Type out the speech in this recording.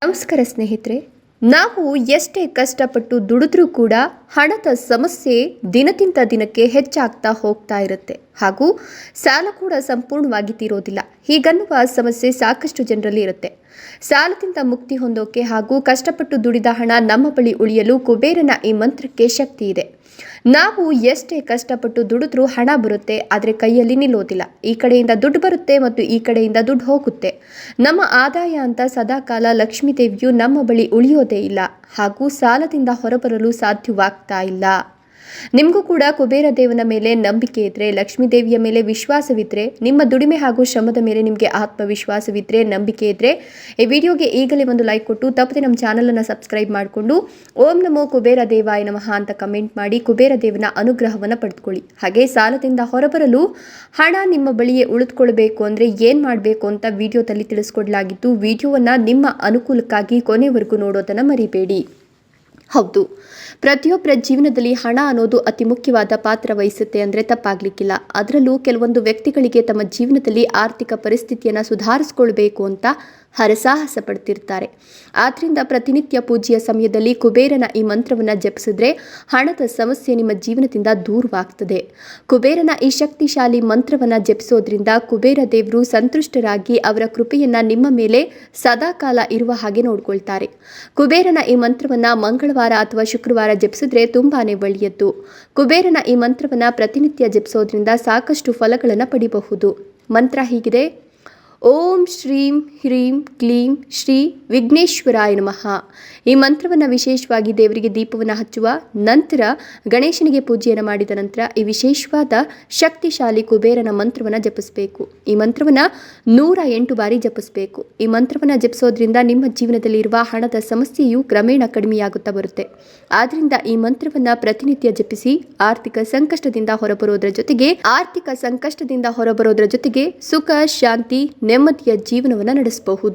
ನಮಸ್ಕಾರ ಸ್ನೇಹಿತರೆ, ನಾವು ಎಷ್ಟೇ ಕಷ್ಟಪಟ್ಟು ದುಡಿದ್ರೂ ಕೂಡ ಹಣದ ಸಮಸ್ಯೆ ದಿನದಿಂದ ದಿನಕ್ಕೆ ಹೆಚ್ಚಾಗ್ತಾ ಹೋಗ್ತಾ ಇರುತ್ತೆ. ಹಾಗೂ ಸಾಲ ಕೂಡ ಸಂಪೂರ್ಣವಾಗಿ ತೀರೋದಿಲ್ಲ. ಹೀಗನ್ನುವ ಸಮಸ್ಯೆ ಸಾಕಷ್ಟು ಜನರಲ್ಲಿ ಇರುತ್ತೆ. ಸಾಲದಿಂದ ಮುಕ್ತಿ ಹೊಂದೋಕೆ ಹಾಗೂ ಕಷ್ಟಪಟ್ಟು ದುಡಿದ ಹಣ ನಮ್ಮ ಬಳಿ ಉಳಿಯಲು ಕುಬೇರನ ಈ ಮಂತ್ರಕ್ಕೆ ಶಕ್ತಿ ಇದೆ. ನಾವು ಎಷ್ಟೇ ಕಷ್ಟಪಟ್ಟು ದುಡಿದ್ರೂ ಹಣ ಬರುತ್ತೆ, ಆದರೆ ಕೈಯಲ್ಲಿ ನಿಲ್ಲೋದಿಲ್ಲ. ಈ ಕಡೆಯಿಂದ ದುಡ್ಡು ಬರುತ್ತೆ ಮತ್ತು ಈ ಕಡೆಯಿಂದ ದುಡ್ಡು ಹೋಗುತ್ತೆ. ನಮ್ಮ ಆದಾಯ ಅಂತ ಸದಾಕಾಲ ಲಕ್ಷ್ಮೀ ದೇವಿಯು ನಮ್ಮ ಬಳಿ ಉಳಿಯೋದೇ ಇಲ್ಲ. ಹಾಗೂ ಸಾಲದಿಂದ ಹೊರಬರಲು ಸಾಧ್ಯವಾಗ್ತಾ ಇಲ್ಲ. ನಿಮಗೂ ಕೂಡ ಕುಬೇರ ದೇವನ ಮೇಲೆ ನಂಬಿಕೆ ಇದ್ದರೆ, ಲಕ್ಷ್ಮೀ ದೇವಿಯ ಮೇಲೆ ವಿಶ್ವಾಸವಿದ್ದರೆ, ನಿಮ್ಮ ದುಡಿಮೆ ಹಾಗೂ ಶ್ರಮದ ಮೇಲೆ ನಿಮಗೆ ಆತ್ಮವಿಶ್ವಾಸವಿದ್ದರೆ, ನಂಬಿಕೆ ಇದ್ದರೆ ಈ ವಿಡಿಯೋಗೆ ಈಗಲೇ ಒಂದು ಲೈಕ್ ಕೊಟ್ಟು ತಪ್ಪದೆ ನಮ್ಮ ಚಾನಲನ್ನು ಸಬ್ಸ್ಕ್ರೈಬ್ ಮಾಡಿಕೊಂಡು ಓಂ ನಮೋ ಕುಬೇರ ದೇವಾಯ ನಮಃ ಅಂತ ಕಮೆಂಟ್ ಮಾಡಿ ಕುಬೇರ ದೇವನ ಅನುಗ್ರಹವನ್ನು ಪಡೆದುಕೊಳ್ಳಿ. ಹಾಗೆ ಸಾಲದಿಂದ ಹೊರಬರಲು ಹಣ ನಿಮ್ಮ ಬಳಿಯೇ ಉಳಿದುಕೊಳ್ಬೇಕು ಅಂದರೆ ಏನು ಮಾಡಬೇಕು ಅಂತ ವಿಡಿಯೋದಲ್ಲಿ ತಿಳಿಸ್ಕೊಡ್ಲಾಗಿದ್ದು, ವಿಡಿಯೋವನ್ನು ನಿಮ್ಮ ಅನುಕೂಲಕ್ಕಾಗಿ ಕೊನೆವರೆಗೂ ನೋಡೋದನ್ನು ಮರಿಬೇಡಿ. ಹೌದು, ಪ್ರತಿಯೊಬ್ಬರ ಜೀವನದಲ್ಲಿ ಹಣ ಅನ್ನೋದು ಅತಿ ಮುಖ್ಯವಾದ ಪಾತ್ರ ವಹಿಸುತ್ತೆ ಅಂದರೆ ತಪ್ಪಾಗಲಿಕ್ಕಿಲ್ಲ. ಅದರಲ್ಲೂ ಕೆಲವೊಂದು ವ್ಯಕ್ತಿಗಳಿಗೆ ತಮ್ಮ ಜೀವನದಲ್ಲಿ ಆರ್ಥಿಕ ಪರಿಸ್ಥಿತಿಯನ್ನು ಸುಧಾರಿಸಿಕೊಳ್ಬೇಕು ಅಂತ ಹರಸಾಹಸ ಪಡ್ತಿರ್ತಾರೆ. ಆದ್ದರಿಂದ ಪ್ರತಿನಿತ್ಯ ಪೂಜೆಯ ಸಮಯದಲ್ಲಿ ಕುಬೇರನ ಈ ಮಂತ್ರವನ್ನು ಜಪಿಸಿದ್ರೆ ಹಣದ ಸಮಸ್ಯೆ ನಿಮ್ಮ ಜೀವನದಿಂದ ದೂರವಾಗ್ತದೆ. ಕುಬೇರನ ಈ ಶಕ್ತಿಶಾಲಿ ಮಂತ್ರವನ್ನು ಜಪಿಸೋದ್ರಿಂದ ಕುಬೇರ ದೇವರು ಸಂತುಷ್ಟರಾಗಿ ಅವರ ಕೃಪೆಯನ್ನು ನಿಮ್ಮ ಮೇಲೆ ಸದಾಕಾಲ ಇರುವ ಹಾಗೆ ನೋಡ್ಕೊಳ್ತಾರೆ. ಕುಬೇರನ ಈ ಮಂತ್ರವನ್ನು ಮಂಗಳವಾರ ಅಥವಾ ಶುಕ್ರವಾರ ಜಪಿಸಿದ್ರೆ ತುಂಬಾನೇ ಒಳ್ಳೆಯದ್ದು. ಕುಬೇರನ ಈ ಮಂತ್ರವನ್ನು ಪ್ರತಿನಿತ್ಯ ಜಪಿಸೋದ್ರಿಂದ ಸಾಕಷ್ಟು ಫಲಗಳನ್ನು ಪಡಿಬಹುದು. ಮಂತ್ರ ಹೀಗಿದೆ: ಓಂ ಶ್ರೀಂ ಹ್ರೀಂ ಕ್ಲೀಂ ಶ್ರೀ ವಿಘ್ನೇಶ್ವರಾಯ ನಮಃ. ಈ ಮಂತ್ರವನ್ನು ವಿಶೇಷವಾಗಿ ದೇವರಿಗೆ ದೀಪವನ್ನು ಹಚ್ಚುವ ನಂತರ ಗಣೇಶನಿಗೆ ಪೂಜೆಯನ್ನು ಮಾಡಿದ ನಂತರ ಈ ವಿಶೇಷವಾದ ಶಕ್ತಿಶಾಲಿ ಕುಬೇರನ ಮಂತ್ರವನ್ನು ಜಪಿಸಬೇಕು. ಈ ಮಂತ್ರವನ್ನು 108 ಬಾರಿ ಜಪಿಸಬೇಕು. ಈ ಮಂತ್ರವನ್ನು ಜಪಿಸೋದ್ರಿಂದ ನಿಮ್ಮ ಜೀವನದಲ್ಲಿ ಇರುವ ಹಣದ ಸಮಸ್ಯೆಯು ಕ್ರಮೇಣ ಕಡಿಮೆಯಾಗುತ್ತಾ ಬರುತ್ತೆ. ಆದ್ದರಿಂದ ಈ ಮಂತ್ರವನ್ನು ಪ್ರತಿನಿತ್ಯ ಜಪಿಸಿ ಆರ್ಥಿಕ ಸಂಕಷ್ಟದಿಂದ ಹೊರಬರೋದ್ರ ಜೊತೆಗೆ ಸುಖ, ಶಾಂತಿ, ನೆಮ್ಮದಿಯ ಜೀವನವನ್ನು ನಡೆಸಬಹುದು.